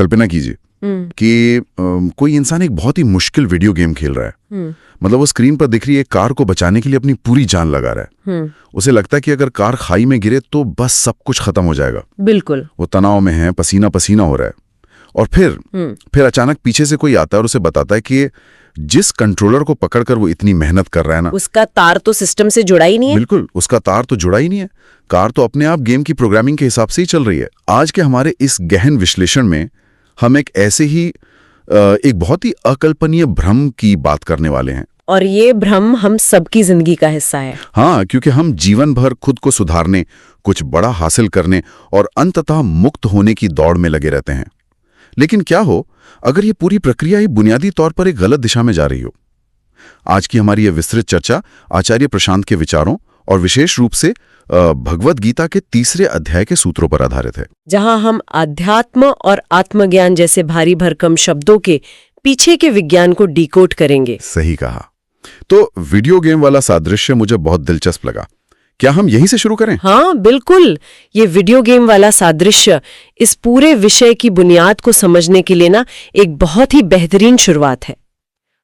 कल्पना कीजिए कि कोई इंसान एक बहुत ही मुश्किल वीडियो गेम खेल रहा है। मतलब वो स्क्रीन पर दिख रही है कार को बचाने के लिए अपनी पूरी जान लगा रहा है। उसे लगता है कि अगर कार खाई में गिरे तो बस सब कुछ खत्म हो जाएगा। बिल्कुल। वो तनाव में है, पसीना पसीना हो रहा है। और फिर अचानक पीछे से कोई आता है और उसे बताता है कि जिस कंट्रोलर को पकड़कर वो इतनी मेहनत कर रहा है ना, उसका तार तो सिस्टम से जुड़ा ही नहीं है। बिल्कुल, उसका तार तो जुड़ा ही नहीं है। कार तो अपने आप गेम की प्रोग्रामिंग के हिसाब से ही चल रही है। आज के हमारे इस गहन विश्लेषण में हम एक ऐसे ही एक बहुत ही अकल्पनीय भ्रम की बात करने वाले हैं। और ये भ्रम हम सबकी जिंदगी का हिस्सा है। हाँ, क्योंकि हम जीवन भर खुद को सुधारने, कुछ बड़ा हासिल करने और अंततः मुक्त होने की दौड़ में लगे रहते हैं। लेकिन क्या हो अगर ये पूरी प्रक्रिया ही बुनियादी तौर पर एक गलत दिशा में जा रही हो? आज की हमारी यह विस्तृत चर्चा आचार्य प्रशांत के विचारों और विशेष रूप से भगवद गीता के 3 अध्याय के सूत्रों पर आधारित है, जहां हम अध्यात्म और आत्मज्ञान जैसे भारी भरकम शब्दों के पीछे के विज्ञान को डिकोड करेंगे। सही कहा। तो वीडियो गेम वाला सादृश्य मुझे बहुत दिलचस्प लगा। क्या हम यहीं से शुरू करें? हाँ बिल्कुल। ये वीडियो गेम वाला सादृश्य इस पूरे विषय की बुनियाद को समझने के लिए ना एक बहुत ही बेहतरीन शुरुआत है।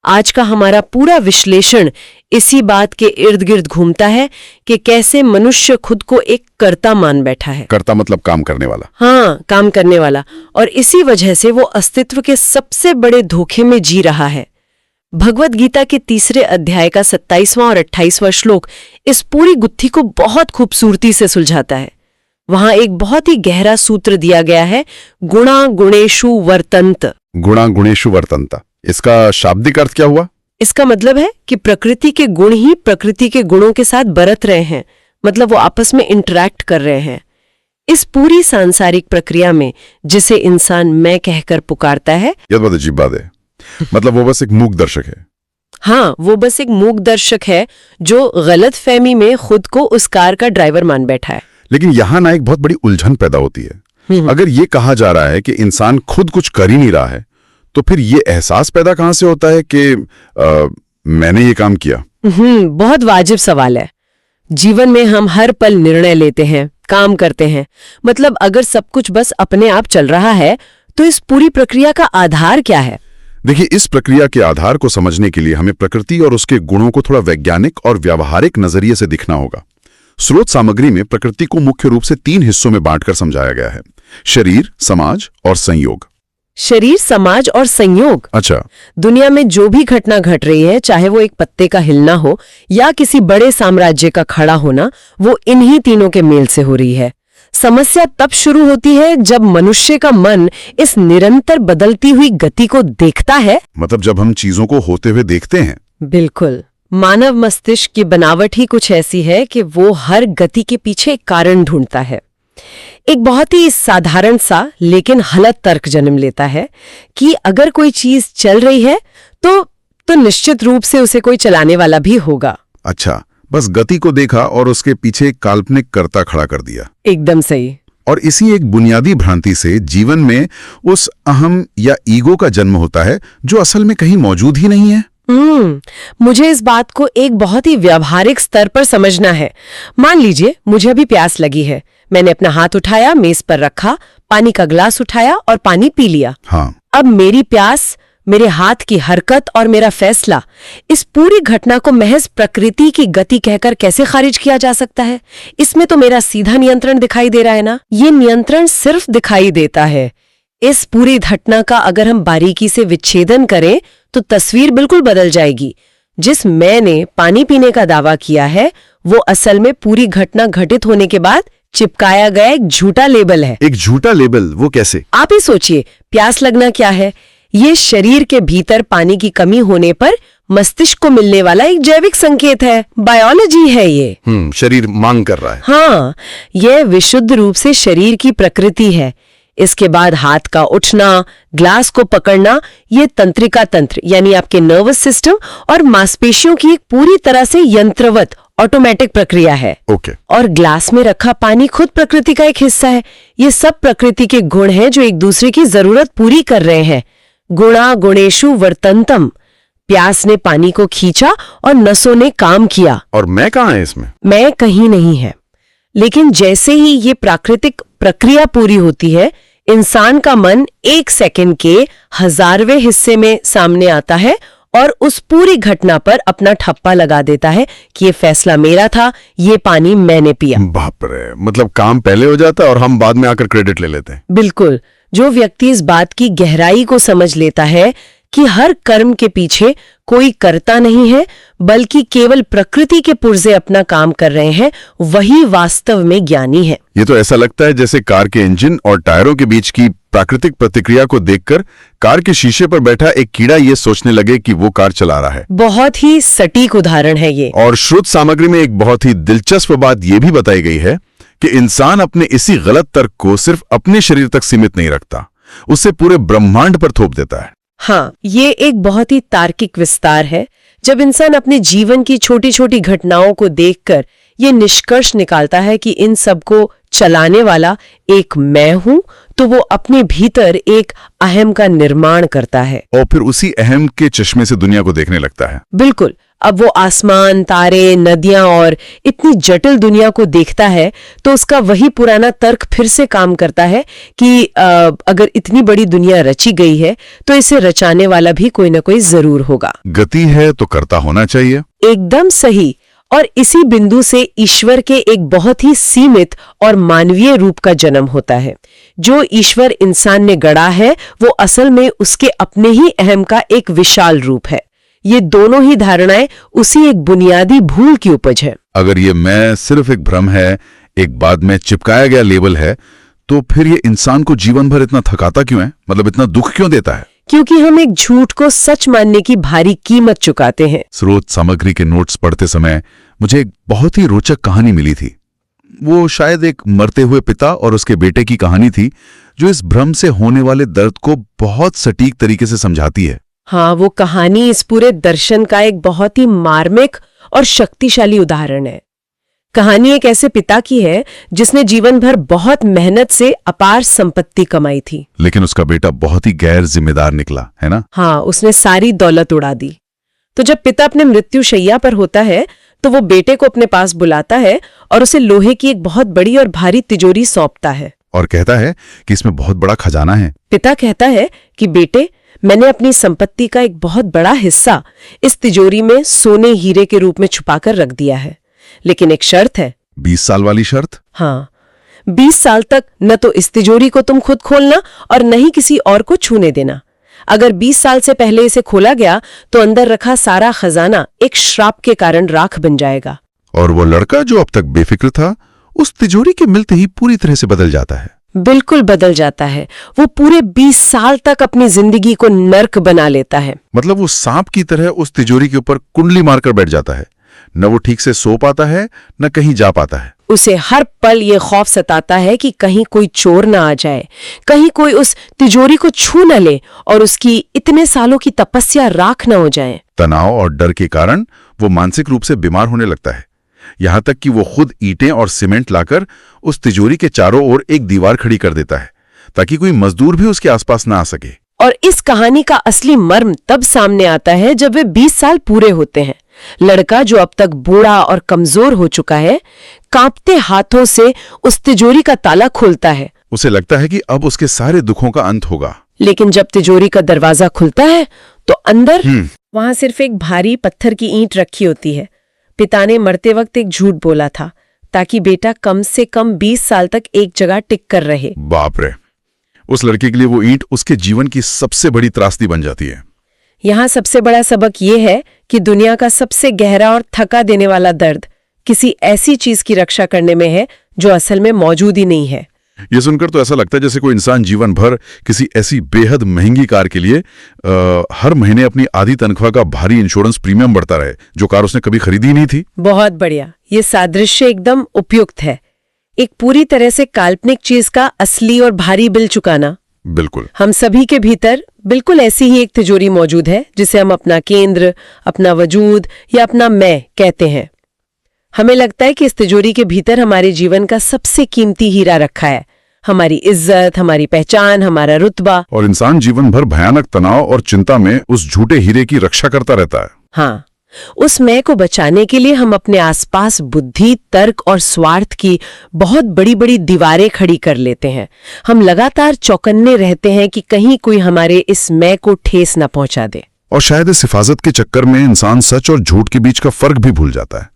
आज का हमारा पूरा विश्लेषण इसी बात के इर्द गिर्द घूमता है कि कैसे मनुष्य खुद को एक कर्ता मान बैठा है। कर्ता मतलब काम करने वाला। हाँ, काम करने वाला। और इसी वजह से वो अस्तित्व के सबसे बड़े धोखे में जी रहा है। भगवद गीता के 3 अध्याय का 27वां और 28वां श्लोक इस पूरी गुत्थी को बहुत खूबसूरती से सुलझाता है। वहां एक बहुत ही गहरा सूत्र दिया गया है, गुणा गुणेषु वर्तन्त। गुणा गुणेषु वर्तन्त, इसका शाब्दिक अर्थ क्या हुआ? इसका मतलब है कि प्रकृति के गुण ही प्रकृति के गुणों के साथ बरत रहे हैं। मतलब वो आपस में इंटरैक्ट कर रहे हैं। इस पूरी सांसारिक प्रक्रिया में जिसे इंसान मैं कहकर पुकारता है, यह बहुत अजीब बात है। मतलब वो बस एक मूक दर्शक है। हाँ, वो बस एक मूक दर्शक है जो गलत फहमी में खुद को उस कार का ड्राइवर मान बैठा है। लेकिन यहाँ ना एक बहुत बड़ी उलझन पैदा होती है। अगर ये कहा जा रहा है कि इंसान खुद कुछ कर ही नहीं रहा है, तो फिर ये एहसास पैदा कहाँ से होता है कि मैंने ये काम किया? बहुत वाजिब सवाल है। जीवन में हम हर पल निर्णय लेते हैं, काम करते हैं। मतलब अगर सब कुछ बस अपने आप चल रहा है, तो इस पूरी प्रक्रिया का आधार क्या है? देखिए, इस प्रक्रिया के आधार को समझने के लिए हमें प्रकृति और उसके गुणों को थोड़ा वैज्ञानिक और व्यावहारिक नजरिए से दिखना होगा। स्रोत सामग्री में प्रकृति को मुख्य रूप से 3 हिस्सों में बांटकर समझाया गया है: शरीर, समाज और संयोग। शरीर, समाज और संयोग। अच्छा। दुनिया में जो भी घटना घट रही है, चाहे वो एक पत्ते का हिलना हो या किसी बड़े साम्राज्य का खड़ा होना, वो इन्हीं तीनों के मेल से हो रही है। समस्या तब शुरू होती है जब मनुष्य का मन इस निरंतर बदलती हुई गति को देखता है। मतलब जब हम चीजों को होते हुए देखते हैं। बिल्कुल। मानव मस्तिष्क की बनावट ही कुछ ऐसी है कि वो हर गति के पीछे एक कारण ढूंढता है। एक बहुत ही साधारण सा लेकिन गलत तर्क जन्म लेता है कि अगर कोई चीज चल रही है तो निश्चित रूप से उसे कोई चलाने वाला भी होगा। अच्छा, बस गति को देखा और उसके पीछे एक काल्पनिक कर्ता खड़ा कर दिया। एकदम सही। और इसी एक बुनियादी भ्रांति से जीवन में उस अहम या ईगो का जन्म होता है जो असल में कहीं मौजूद ही नहीं है। मुझे इस बात को एक बहुत ही व्यावहारिक स्तर पर समझना है। मान लीजिए मुझे अभी प्यास लगी है। मैंने अपना हाथ उठाया, मेज पर रखा, पानी का ग्लास उठाया और पानी पी लिया। हाँ। अब मेरी प्यास, मेरे हाथ की हरकत और मेरा फैसला, इस पूरी घटना को महज प्रकृति की गति कहकर कैसे खारिज किया जा सकता है? इसमें तो मेरा सीधा नियंत्रण दिखाई दे रहा है ना। ये नियंत्रण सिर्फ दिखाई देता है। इस पूरी घटना का अगर हम बारीकी से विच्छेदन करें तो तस्वीर बिल्कुल बदल जाएगी। जिस मैंने पानी पीने का दावा किया है, वो असल में पूरी घटना घटित होने के बाद चिपकाया गया एक झूठा लेबल है। एक झूठा लेबल? वो कैसे? आप ही सोचिए, प्यास लगना क्या है? ये शरीर के भीतर पानी की कमी होने पर मस्तिष्क को मिलने वाला एक जैविक संकेत है। बायोलॉजी है ये। शरीर मांग कर रहा है। हाँ, यह विशुद्ध रूप से शरीर की प्रकृति है। इसके बाद हाथ का उठना, ग्लास को पकड़ना, ये तंत्रिका तंत्र यानी आपके नर्वस सिस्टम और मांसपेशियों की एक पूरी तरह से यंत्रवत ऑटोमेटिक प्रक्रिया है। ओके। और ग्लास में रखा पानी खुद प्रकृति का एक हिस्सा है। ये सब प्रकृति के गुण हैं जो एक दूसरे की जरूरत पूरी कर रहे हैं। गुणा गुणेषु वर्तन्तम। प्यास ने पानी को खींचा और नसों ने काम किया। और मैं कहाँ है इसमें? मैं कहीं नहीं है। लेकिन जैसे ही ये प्राकृतिक प्रक्रिया पूरी होती है, इंसान का मन 1 सेकंड के 1000वें हिस्से में सामने आता है और उस पूरी घटना पर अपना ठप्पा लगा देता है कि ये फैसला मेरा था, ये पानी मैंने पिया। बाप रे, मतलब काम पहले हो जाता है और हम बाद में आकर क्रेडिट ले लेते हैं। बिल्कुल। जो व्यक्ति इस बात की गहराई को समझ लेता है कि हर कर्म के पीछे कोई कर्ता नहीं है, बल्कि केवल प्रकृति के पुर्जे अपना काम कर रहे हैं, वही वास्तव में ज्ञानी है। ये तो ऐसा लगता है जैसे कार के इंजन और टायरों के बीच की प्राकृतिक प्रतिक्रिया को देखकर कार के शीशे पर बैठा एक कीड़ा ये सोचने लगे कि वो कार चला रहा है। बहुत ही सटीक उदाहरण है ये। और श्रुत सामग्री में एक बहुत ही दिलचस्प बात यह भी बताई गई है कि इंसान अपने इसी गलत तर्क को सिर्फ अपने शरीर तक सीमित नहीं रखता, उससे पूरे ब्रह्मांड पर थोप देता है। हाँ, ये एक बहुत ही तार्किक विस्तार है। जब इंसान अपने जीवन की छोटी छोटी घटनाओं को देखकर ये निष्कर्ष निकालता है कि इन सब को चलाने वाला एक मैं हूं, तो वो अपने भीतर एक अहम का निर्माण करता है और फिर उसी अहम के चश्मे से दुनिया को देखने लगता है। बिल्कुल। अब वो आसमान, तारे, नदियां और इतनी जटिल दुनिया को देखता है तो उसका वही पुराना तर्क फिर से काम करता है कि अगर इतनी बड़ी दुनिया रची गई है तो इसे रचाने वाला भी कोई ना कोई जरूर होगा। गति है तो कर्ता होना चाहिए। एकदम सही। और इसी बिंदु से ईश्वर के एक बहुत ही सीमित और मानवीय रूप का जन्म होता है। जो ईश्वर इंसान ने गढ़ा है वो असल में उसके अपने ही अहम का एक विशाल रूप है। ये दोनों ही धारणाएं उसी एक बुनियादी भूल की उपज है। अगर ये मैं सिर्फ एक भ्रम है, एक बाद में चिपकाया गया लेबल है, तो फिर ये इंसान को जीवन भर इतना थकाता क्यों है? मतलब इतना दुख क्यों देता है? क्योंकि हम एक झूठ को सच मानने की भारी कीमत चुकाते हैं। स्रोत सामग्री के नोट्स पढ़ते समय मुझे एक बहुत ही रोचक कहानी मिली थी। वो शायद एक मरते हुए पिता और उसके बेटे की कहानी थी, जो इस भ्रम से होने वाले दर्द को बहुत सटीक तरीके से समझाती है। हाँ, वो कहानी इस पूरे दर्शन का एक बहुत ही मार्मिक और शक्तिशाली उदाहरण है। कहानी एक ऐसे पिता की है जिसने जीवन भर बहुत मेहनत से अपार संपत्ति कमाई थी, लेकिन उसका बेटा बहुत ही गैर जिम्मेदार निकला, है ना? हाँ, उसने सारी दौलत उड़ा दी। तो जब पिता अपने मृत्युशैया पर होता है तो वो बेटे को अपने पास बुलाता है और उसे लोहे की एक बहुत बड़ी और भारी तिजोरी सौंपता है और कहता है कि इसमें बहुत बड़ा खजाना है। पिता कहता है कि बेटे, मैंने अपनी संपत्ति का एक बहुत बड़ा हिस्सा इस तिजोरी में सोने हीरे के रूप में छुपाकर रख दिया है, लेकिन एक शर्त है। 20 साल वाली शर्त? हाँ, 20 साल तक न तो इस तिजोरी को तुम खुद खोलना और न ही किसी और को छूने देना। अगर 20 साल से पहले इसे खोला गया तो अंदर रखा सारा खजाना एक श्राप के कारण राख बन जाएगा। और वो लड़का जो अब तक बेफिक्र था, उस तिजोरी के मिलते ही पूरी तरह से बदल जाता है। बिल्कुल बदल जाता है। वो पूरे 20 साल तक अपनी जिंदगी को नर्क बना लेता है। मतलब वो सांप की तरह उस तिजोरी के ऊपर कुंडली मारकर बैठ जाता है। न वो ठीक से सो पाता है, न कहीं जा पाता है। उसे हर पल ये खौफ सताता है कि कहीं कोई चोर ना आ जाए, कहीं कोई उस तिजोरी को छू न ले और उसकी इतने सालों की तपस्या राख न हो जाए। तनाव और डर के कारण वो मानसिक रूप से बीमार होने लगता है, यहाँ तक कि वो खुद ईंटें और सीमेंट लाकर उस तिजोरी के चारों ओर एक दीवार खड़ी कर देता है ताकि कोई मजदूर भी उसके आसपास ना आ सके। और इस कहानी का असली मर्म तब सामने आता है जब वे 20 साल पूरे होते हैं। लड़का, जो अब तक बूढ़ा और कमजोर हो चुका है, कांपते हाथों से उस तिजोरी का ताला खोलता है। उसे लगता है कि अब उसके सारे दुखों का अंत होगा। लेकिन जब तिजोरी का दरवाजा खुलता है तो अंदर वहां सिर्फ एक भारी पत्थर की ईंट रखी होती है। पिता ने मरते वक्त एक झूठ बोला था ताकि बेटा कम से कम 20 साल तक एक जगह टिक कर रहे। बाप रे, उस लड़के के लिए वो ईंट उसके जीवन की सबसे बड़ी त्रासदी बन जाती है। यहाँ सबसे बड़ा सबक ये है कि दुनिया का सबसे गहरा और थका देने वाला दर्द किसी ऐसी चीज की रक्षा करने में है जो असल में मौजूद ही नहीं है। ये सुनकर तो ऐसा लगता है जैसे कोई इंसान जीवन भर किसी ऐसी बेहद महंगी कार के लिए हर महीने अपनी आधी तनख्वाह का भारी इंश्योरेंस प्रीमियम बढ़ता रहे, जो कार उसने कभी खरीदी नहीं थी। बहुत बढ़िया, ये सादृश्य एकदम उपयुक्त है। एक पूरी तरह से काल्पनिक चीज का असली और भारी बिल चुकाना। बिल्कुल। हम सभी के भीतर बिल्कुल ऐसी ही एक तिजोरी मौजूद है जिसे हम अपना केंद्र, अपना वजूद या अपना मैं कहते हैं। हमें लगता है कि इस तिजोरी के भीतर हमारे जीवन का सबसे कीमती हीरा रखा है, हमारी इज्जत, हमारी पहचान, हमारा रुतबा। और इंसान जीवन भर भयानक तनाव और चिंता में उस झूठे हीरे की रक्षा करता रहता है। हाँ, उस मैं को बचाने के लिए हम अपने आसपास बुद्धि, तर्क और स्वार्थ की बहुत बड़ी बड़ी दीवारें खड़ी कर लेते हैं। हम लगातार चौकन्ने रहते हैं कि कहीं कोई हमारे इस मैं को ठेस न पहुंचा दे। और शायद इस हिफाजत के चक्कर में इंसान सच और झूठ के बीच का फर्क भी भूल जाता है।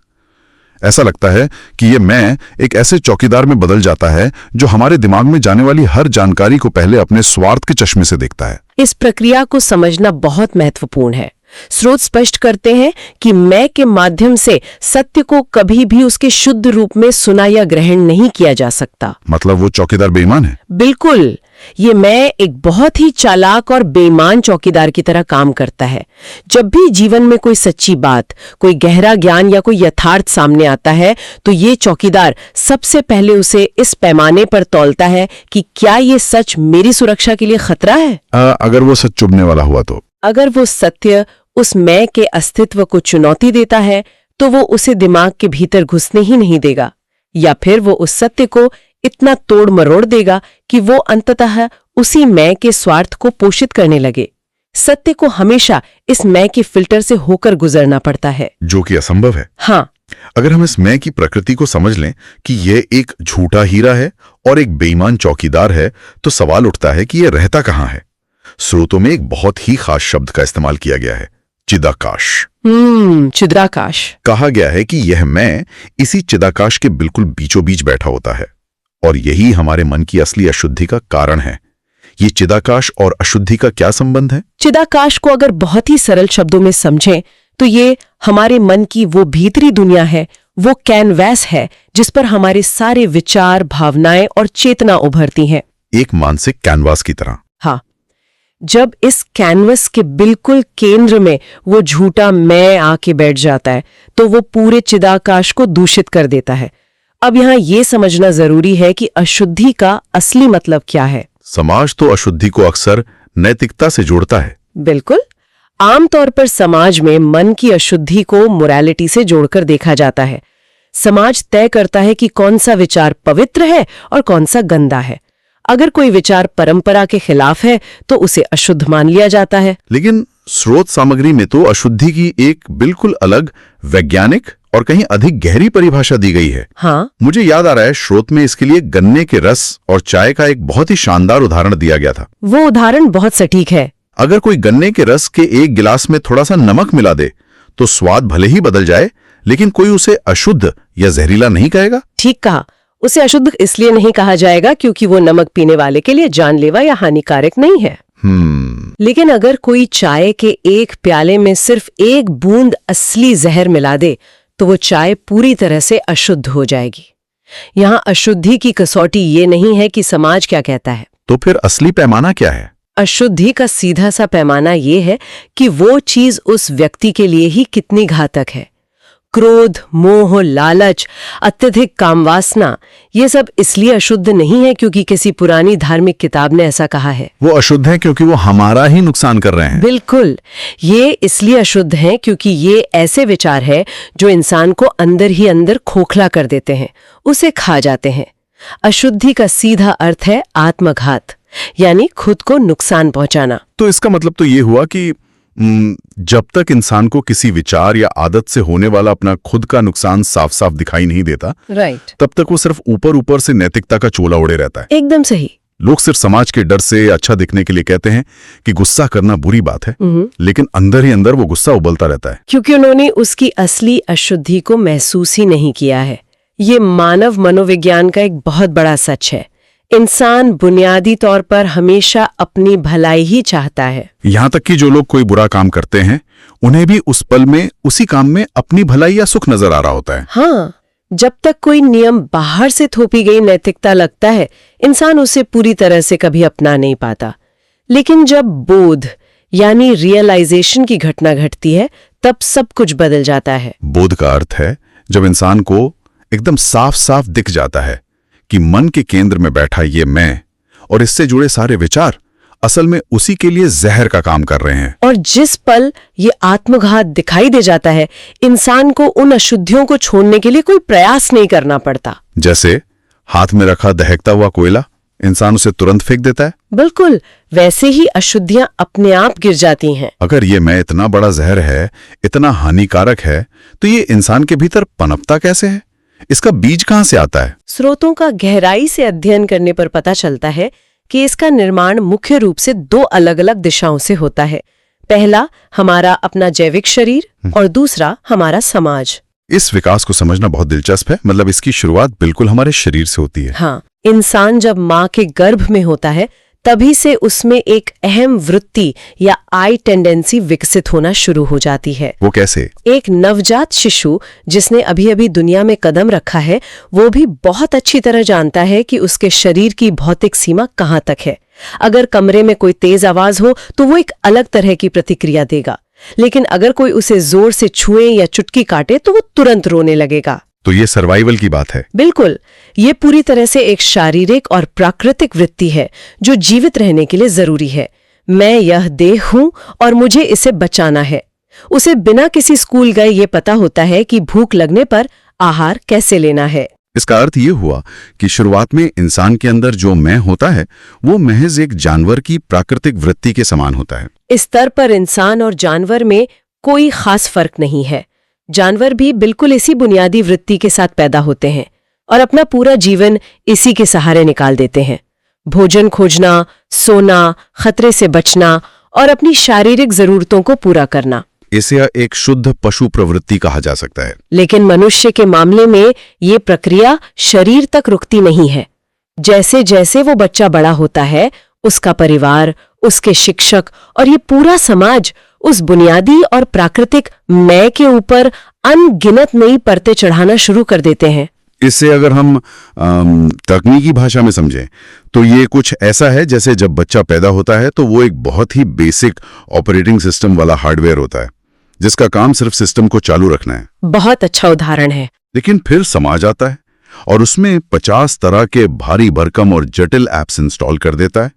ऐसा लगता है कि ये मैं एक ऐसे चौकीदार में बदल जाता है जो हमारे दिमाग में जाने वाली हर जानकारी को पहले अपने स्वार्थ के चश्मे से देखता है। इस प्रक्रिया को समझना बहुत महत्वपूर्ण है। स्रोत स्पष्ट करते हैं कि मैं के माध्यम से सत्य को कभी भी उसके शुद्ध रूप में सुना या ग्रहण नहीं किया जा सकता। मतलब वो चौकीदार बेईमान है? बिल्कुल। ये मैं एक बहुत ही चालाक और बेईमान चौकीदार की तरह काम करता है। जब भी जीवन में कोई सच्ची बात, कोई गहरा ज्ञान या कोई यथार्थ सामने आता है, तो ये चौकीदार सबसे पहले उसे इस पैमाने पर तौलता है कि क्या ये सच मेरी सुरक्षा के लिए खतरा है। अगर वो सच चुभने वाला हुआ तो? अगर वो सत्य उस मैं के अस्तित्व को चुनौती देता है, तो वो उसे दिमाग के भीतर घुसने ही नहीं देगा, या फिर वो उस सत्य को इतना तोड़ मरोड़ देगा कि वो अंततः उसी मैं के स्वार्थ को पोषित करने लगे। सत्य को हमेशा इस मैं के फिल्टर से होकर गुजरना पड़ता है, जो कि असंभव है। हाँ। अगर हम इस मैं की प्रकृति को समझ लें कि यह एक झूठा हीरा है और एक बेईमान चौकीदार है, तो सवाल उठता है कि यह रहता कहाँ है। स्रोतों में एक बहुत ही खास शब्द का इस्तेमाल किया गया है, चिदाकाश। चिदाकाश। कहा गया है कि यह मैं इसी चिदाकाश के बिल्कुल बीचों बीच बैठा होता है, और यही हमारे मन की असली अशुद्धि का कारण है। ये चिदाकाश और अशुद्धि का क्या संबंध है? चिदाकाश को अगर बहुत ही सरल शब्दों में समझें तो ये हमारे मन की वो भीतरी दुनिया है, वो कैनवास है जिस पर हमारे सारे विचार, भावनाएं और चेतना उभरती हैं। एक मानसिक कैनवास की तरह। हाँ। जब इस कैनवस के बिल्कुल केंद्र में वो झूठा मैं आके बैठ जाता है, तो वो पूरे चिदाकाश को दूषित कर देता है। अब यहाँ ये समझना जरूरी है कि अशुद्धि का असली मतलब क्या है। समाज तो अशुद्धि को अक्सर नैतिकता से जोड़ता है। बिल्कुल। आमतौर पर समाज में मन की अशुद्धि को मोरालिटी से जोड़कर देखा जाता है। समाज तय करता है कि कौन सा विचार पवित्र है और कौन सा गंदा है। अगर कोई विचार परंपरा के खिलाफ है तो उसे अशुद्ध मान लिया जाता है। लेकिन स्रोत सामग्री में तो अशुद्धि की एक बिल्कुल अलग वैज्ञानिक और कहीं अधिक गहरी परिभाषा दी गई है। हाँ। मुझे याद आ रहा है, स्रोत में इसके लिए गन्ने के रस और चाय का एक बहुत ही शानदार उदाहरण दिया गया था। वो उदाहरण बहुत सटीक है। अगर कोई गन्ने के रस के एक गिलास में थोड़ा सा नमक मिला दे तो स्वाद भले ही बदल जाए, लेकिन कोई उसे अशुद्ध या जहरीला नहीं कहेगा। ठीक कहा। उसे अशुद्ध इसलिए नहीं कहा जाएगा क्योंकि वो नमक पीने वाले के लिए जानलेवा या हानिकारक नहीं है। लेकिन अगर कोई चाय के एक प्याले में सिर्फ एक बूंद असली जहर मिला दे तो वो चाय पूरी तरह से अशुद्ध हो जाएगी। यहाँ अशुद्धि की कसौटी ये नहीं है कि समाज क्या कहता है। तो फिर असली पैमाना क्या है? अशुद्धि का सीधा सा पैमाना ये है कि वो चीज उस व्यक्ति के लिए ही कितनी घातक है। क्रोध, मोह, लालच, अत्यधिक कामवासना, ये सब इसलिए अशुद्ध नहीं है क्योंकि किसी पुरानी धार्मिक किताब ने ऐसा कहा है। वो अशुद्ध है क्योंकि वो हमारा ही नुकसान कर रहे हैं। बिल्कुल। ये इसलिए अशुद्ध हैं क्योंकि ये ऐसे विचार है जो इंसान को अंदर ही अंदर खोखला कर देते हैं, उसे खा जाते हैं। अशुद्धि का सीधा अर्थ है आत्मघात, यानी खुद को नुकसान पहुंचाना। तो इसका मतलब तो ये हुआ कि जब तक इंसान को किसी विचार या आदत से होने वाला अपना खुद का नुकसान साफ साफ दिखाई नहीं देता, राइट, तब तक वो सिर्फ ऊपर ऊपर से नैतिकता का चोला ओढ़े रहता है। एकदम सही। लोग सिर्फ समाज के डर से अच्छा दिखने के लिए कहते हैं कि गुस्सा करना बुरी बात है, लेकिन अंदर ही अंदर वो गुस्सा उबलता रहता है क्योंकि उन्होंने उसकी असली अशुद्धि को महसूस ही नहीं किया है। ये मानव मनोविज्ञान का एक बहुत बड़ा सच है। इंसान बुनियादी तौर पर हमेशा अपनी भलाई ही चाहता है। यहाँ तक कि जो लोग कोई बुरा काम करते हैं उन्हें भी उस पल में उसी काम में अपनी भलाई या सुख नजर आ रहा होता है। हाँ, जब तक कोई नियम बाहर से थोपी गई नैतिकता लगता है, इंसान उसे पूरी तरह से कभी अपना नहीं पाता। लेकिन जब बोध यानी रियलाइजेशन की घटना घटती है, तब सब कुछ बदल जाता है। बोध का अर्थ है जब इंसान को एकदम साफ साफ दिख जाता है कि मन के केंद्र में बैठा ये मैं और इससे जुड़े सारे विचार असल में उसी के लिए जहर का काम कर रहे हैं। और जिस पल ये आत्मघात दिखाई दे जाता है, इंसान को उन अशुद्धियों को छोड़ने के लिए कोई प्रयास नहीं करना पड़ता। जैसे हाथ में रखा दहकता हुआ कोयला इंसान उसे तुरंत फेंक देता है। बिल्कुल वैसे ही अशुद्धियां अपने आप गिर जाती हैं। अगर ये मैं इतना बड़ा जहर है, इतना हानिकारक है, तो ये इंसान के भीतर पनपता कैसे है? इसका बीज कहाँ से आता है? स्रोतों का गहराई से अध्ययन करने पर पता चलता है कि इसका निर्माण मुख्य रूप से दो अलग-अलग दिशाओं से होता है। पहला हमारा अपना जैविक शरीर और दूसरा हमारा समाज। इस विकास को समझना बहुत दिलचस्प है। मतलब इसकी शुरुआत बिल्कुल हमारे शरीर से होती है। हाँ, इंसान जब माँ के गर्भ में होता है तभी से उसमें एक अहम वृत्ति या आई टेंडेंसी विकसित होना शुरू हो जाती है। वो कैसे? एक नवजात शिशु जिसने अभी अभी दुनिया में कदम रखा है, वो भी बहुत अच्छी तरह जानता है कि उसके शरीर की भौतिक सीमा कहाँ तक है। अगर कमरे में कोई तेज आवाज हो तो वो एक अलग तरह की प्रतिक्रिया देगा, लेकिन अगर कोई उसे जोर से छुए या चुटकी काटे तो वो तुरंत रोने लगेगा। तो ये सर्वाइवल की बात है। बिल्कुल, ये पूरी तरह से एक शारीरिक और प्राकृतिक वृत्ति है जो जीवित रहने के लिए जरूरी है। मैं यह देह हूं और मुझे इसे बचाना है। उसे बिना किसी स्कूल गए ये पता होता है कि भूख लगने पर आहार कैसे लेना है। इसका अर्थ ये हुआ कि शुरुआत में इंसान के अंदर जो मैं होता है वो महज एक जानवर की प्राकृतिक वृत्ति के समान होता है। इस स्तर पर इंसान और जानवर में कोई खास फर्क नहीं है। जानवर भी बिल्कुल इसी बुनियादी वृत्ति के साथ पैदा होते हैं और अपना पूरा जीवन इसी के सहारे निकाल देते हैं। भोजन खोजना, सोना, खतरे से बचना और अपनी शारीरिक जरूरतों को पूरा करना। इसे एक शुद्ध पशु प्रवृत्ति कहा जा सकता है। लेकिन मनुष्य के मामले में ये प्रक्रिया शरीर तक रुकती नहीं है। जैसे जैसे वो बच्चा बड़ा होता है, उसका परिवार, उसके शिक्षक और ये पूरा समाज उस बुनियादी और प्राकृतिक मैं के ऊपर अनगिनत नई परतें चढ़ाना शुरू कर देते हैं। इससे अगर हम तकनीकी भाषा में समझें तो ये कुछ ऐसा है जैसे जब बच्चा पैदा होता है तो वो एक बहुत ही बेसिक ऑपरेटिंग सिस्टम वाला हार्डवेयर होता है जिसका काम सिर्फ सिस्टम को चालू रखना है। बहुत अच्छा उदाहरण है। लेकिन फिर समाज आता है और उसमें 50 तरह के भारी भरकम और जटिल एप्स इंस्टॉल कर देता है।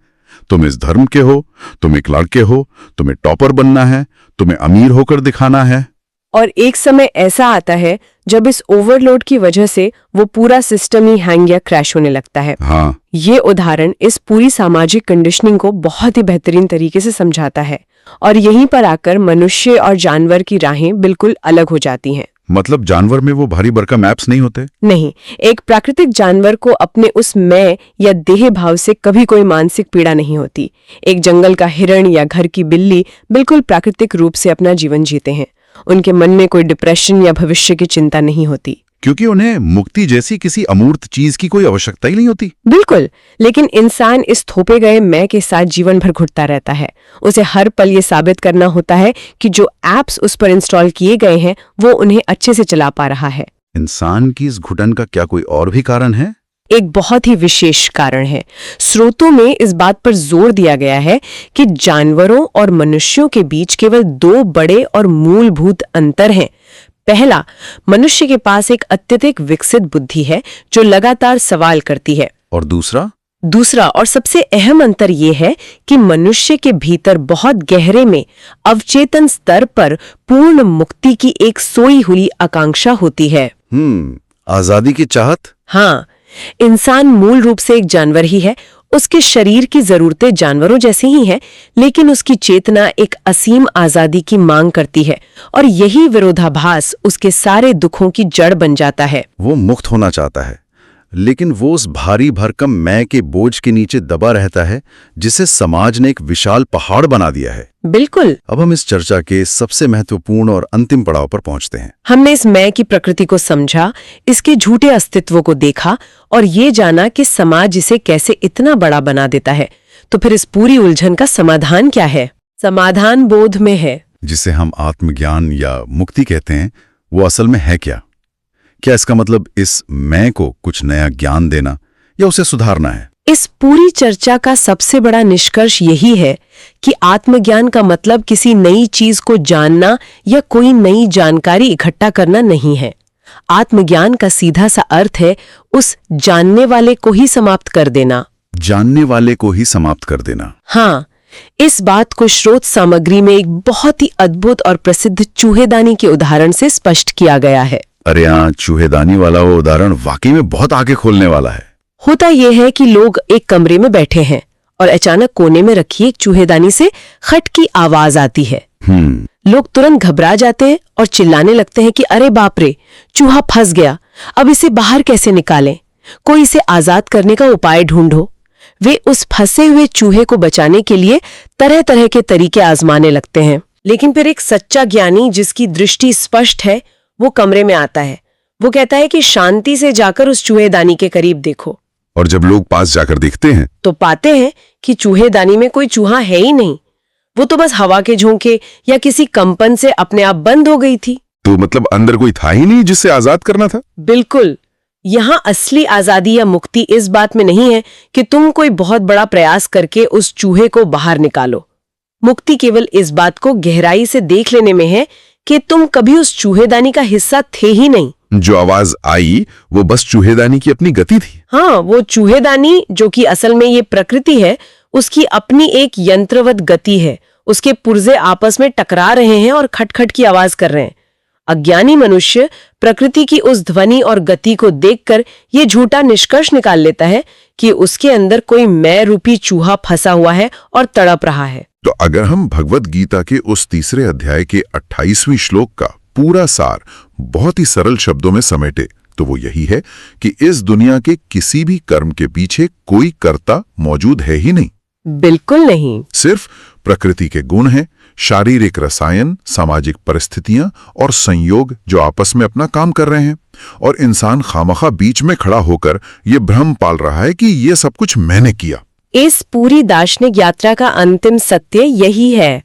तुम इस धर्म के हो, तुम एक लड़के हो, तुम्हें टॉपर बनना है, तुम्हें अमीर होकर दिखाना है। और एक समय ऐसा आता है जब इस ओवरलोड की वजह से वो पूरा सिस्टम ही हैंग या क्रैश होने लगता है। हाँ, ये उदाहरण इस पूरी सामाजिक कंडीशनिंग को बहुत ही बेहतरीन तरीके से समझाता है। और यहीं पर आकर मनुष्य और जानवर की राहें बिल्कुल अलग हो जाती हैं। मतलब जानवर में वो भारी भरकम एप्स नहीं होते? नहीं, एक प्राकृतिक जानवर को अपने उस मैं या देह भाव से कभी कोई मानसिक पीड़ा नहीं होती। एक जंगल का हिरण या घर की बिल्ली बिल्कुल प्राकृतिक रूप से अपना जीवन जीते हैं। उनके मन में कोई डिप्रेशन या भविष्य की चिंता नहीं होती, क्योंकि उन्हें मुक्ति जैसी किसी अमूर्त चीज की कोई आवश्यकता ही नहीं होती। बिल्कुल। लेकिन इंसान इस थोपे गए मैं के साथ जीवन भर घुटता रहता है। उसे हर पल ये साबित करना होता है कि जो एप्स उस पर इंस्टॉल किए गए हैं वो उन्हें अच्छे से चला पा रहा है। इंसान की इस घुटन का क्या कोई और भी कारण है? एक बहुत ही विशेष कारण है। स्रोतों में इस बात पर जोर दिया गया है कि जानवरों और मनुष्यों के बीच केवल दो बड़े और मूलभूत अंतर हैं। पहला, मनुष्य के पास एक अत्यधिक विकसित बुद्धि है जो लगातार सवाल करती है। और दूसरा और सबसे अहम अंतर ये है कि मनुष्य के भीतर बहुत गहरे में अवचेतन स्तर पर पूर्ण मुक्ति की एक सोई हुई आकांक्षा होती है। आजादी की चाहत। हाँ, इंसान मूल रूप से एक जानवर ही है। उसके शरीर की जरूरतें जानवरों जैसी ही हैं, लेकिन उसकी चेतना एक असीम आजादी की मांग करती है और यही विरोधाभास उसके सारे दुखों की जड़ बन जाता है। वो मुक्त होना चाहता है, लेकिन वो उस भारी भरकम मैं के बोझ के नीचे दबा रहता है जिसे समाज ने एक विशाल पहाड़ बना दिया है। बिल्कुल। अब हम इस चर्चा के सबसे महत्वपूर्ण और अंतिम पड़ाव पर पहुंचते हैं। हमने इस मैं की प्रकृति को समझा, इसके झूठे अस्तित्व को देखा और ये जाना कि समाज इसे कैसे इतना बड़ा बना देता है। तो फिर इस पूरी उलझन का समाधान क्या है? समाधान बोध में है। जिसे हम आत्मज्ञान या मुक्ति कहते हैं, वो असल में है क्या? क्या इसका मतलब इस मैं को कुछ नया ज्ञान देना या उसे सुधारना है? इस पूरी चर्चा का सबसे बड़ा निष्कर्ष यही है कि आत्मज्ञान का मतलब किसी नई चीज को जानना या कोई नई जानकारी इकट्ठा करना नहीं है। आत्मज्ञान का सीधा सा अर्थ है उस जानने वाले को ही समाप्त कर देना। जानने वाले को ही समाप्त कर देना। हाँ, इस बात को स्रोत सामग्री में एक बहुत ही अद्भुत और प्रसिद्ध चूहेदानी के उदाहरण से स्पष्ट किया गया है। अरे हाँ, चूहेदानी वाला वो उदाहरण वाकई में बहुत आगे खोलने वाला है। होता यह है कि लोग एक कमरे में बैठे हैं और अचानक कोने में रखी एक चूहेदानी से खट की आवाज आती है। लोग तुरंत घबरा जाते हैं और चिल्लाने लगते हैं कि अरे बाप रे, चूहा फंस गया, अब इसे बाहर कैसे निकालें, कोई इसे आजाद करने का उपाय ढूंढो। वे उस फंसे हुए चूहे को बचाने के लिए तरह तरह के तरीके आजमाने लगते हैं। लेकिन फिर एक सच्चा ज्ञानी जिसकी दृष्टि स्पष्ट है वो कमरे में आता है। वो कहता है कि शांति से जाकर उस चूहेदानी के करीब देखो। और जब लोग पास जाकर देखते हैं तो पाते हैं कि चूहेदानी में कोई चूहा है ही नहीं, वो तो बस हवा के झोंके या किसी कंपन से अपने आप बंद हो गई थी। तो मतलब अंदर कोई था ही नहीं जिससे आजाद करना था। बिल्कुल। यहाँ असली आजादी या मुक्ति इस बात में नहीं है कि तुम कोई बहुत बड़ा प्रयास करके उस चूहे को बाहर निकालो। मुक्ति केवल इस बात को गहराई से देख लेने में है कि तुम कभी उस चूहेदानी का हिस्सा थे ही नहीं। जो आवाज आई वो बस चूहेदानी की अपनी गति थी। हाँ, वो चूहेदानी जो कि असल में ये प्रकृति है, उसकी अपनी एक यंत्रवत गति है। उसके पुर्जे आपस में टकरा रहे हैं और खटखट की आवाज कर रहे हैं। अज्ञानी मनुष्य प्रकृति की उस ध्वनि और गति को देखकर ये झूठा निष्कर्ष निकाल लेता है कि उसके अंदर कोई मैं रूपी चूहा फंसा हुआ है और तड़प रहा है। तो अगर हम भगवत गीता के उस तीसरे अध्याय के 28वें श्लोक का पूरा सार बहुत ही सरल शब्दों में समेटे तो वो यही है कि इस दुनिया के किसी भी कर्म के पीछे कोई कर्ता मौजूद है ही नहीं। बिल्कुल नहीं। सिर्फ प्रकृति के गुण हैं, शारीरिक रसायन, सामाजिक परिस्थितियां और संयोग जो आपस में अपना काम कर रहे हैं, और इंसान खामखा बीच में खड़ा होकर ये भ्रम पाल रहा है कि ये सब कुछ मैंने किया। इस पूरी दार्शनिक यात्रा का अंतिम सत्य यही है।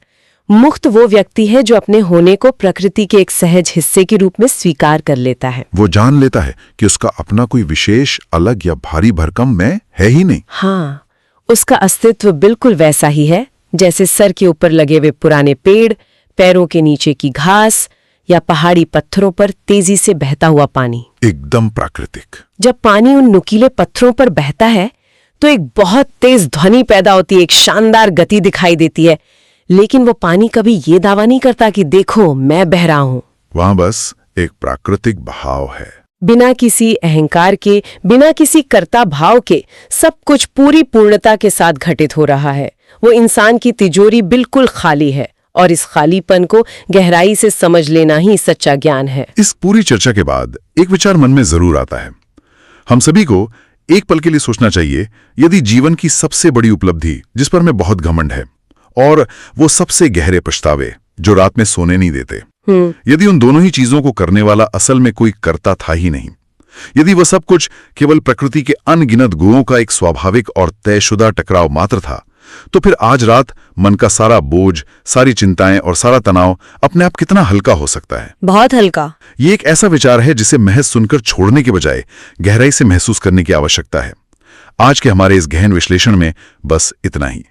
मुक्त वो व्यक्ति है जो अपने होने को प्रकृति के एक सहज हिस्से के रूप में स्वीकार कर लेता है। वो जान लेता है कि उसका अपना कोई विशेष, अलग या भारी भरकम मैं है ही नहीं। हाँ, उसका अस्तित्व बिल्कुल वैसा ही है जैसे सर के ऊपर लगे हुए पुराने पेड़, पैरों के नीचे की घास या पहाड़ी पत्थरों पर तेजी से बहता हुआ पानी। एकदम प्राकृतिक। जब पानी उन नुकीले पत्थरों पर बहता है तो एक बहुत तेज ध्वनि पैदा होती है, एक शानदार गति दिखाई देती है। लेकिन वो पानी कभी ये दावा नहीं करता कि देखो मैं बह रहा हूं। वहां बस एक प्राकृतिक बहाव है, बिना किसी अहंकार के, बिना किसी कर्ता भाव के सब कुछ पूरी पूर्णता के साथ घटित हो रहा है। वो इंसान की तिजोरी बिल्कुल खाली है और इस खालीपन को गहराई से समझ लेना ही सच्चा ज्ञान है। इस पूरी चर्चा के बाद एक विचार मन में जरूर आता है। हम सभी को एक पल के लिए सोचना चाहिए, यदि जीवन की सबसे बड़ी उपलब्धि जिस पर मैं बहुत घमंड है और वो सबसे गहरे पछतावे जो रात में सोने नहीं देते, यदि उन दोनों ही चीजों को करने वाला असल में कोई कर्ता था ही नहीं, यदि वह सब कुछ केवल प्रकृति के अनगिनत गुणों का एक स्वाभाविक और तयशुदा टकराव मात्र था, तो फिर आज रात मन का सारा बोझ, सारी चिंताएं और सारा तनाव अपने आप कितना हल्का हो सकता है। बहुत हल्का। ये एक ऐसा विचार है जिसे महज सुनकर छोड़ने के बजाय गहराई से महसूस करने की आवश्यकता है। आज के हमारे इस गहन विश्लेषण में बस इतना ही।